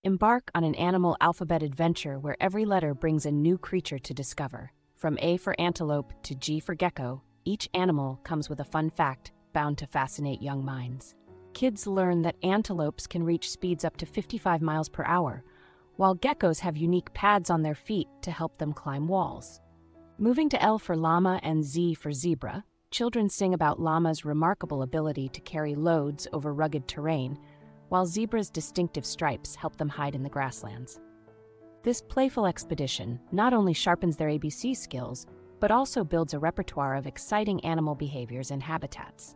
Embark on an animal alphabet adventure where every letter brings a new creature to discover. From A for antelope to G for gecko, each animal comes with a fun fact bound to fascinate young minds. Kids learn that antelopes can reach speeds up to 55 miles per hour, while geckos have unique pads on their feet to help them climb walls. Moving to L for llama and Z for zebra, children sing about llama's remarkable ability to carry loads over rugged terrain, while zebra's distinctive stripes help them hide in the grasslands. This playful expedition not only sharpens their ABC skills, but also builds a repertoire of exciting animal behaviors and habitats.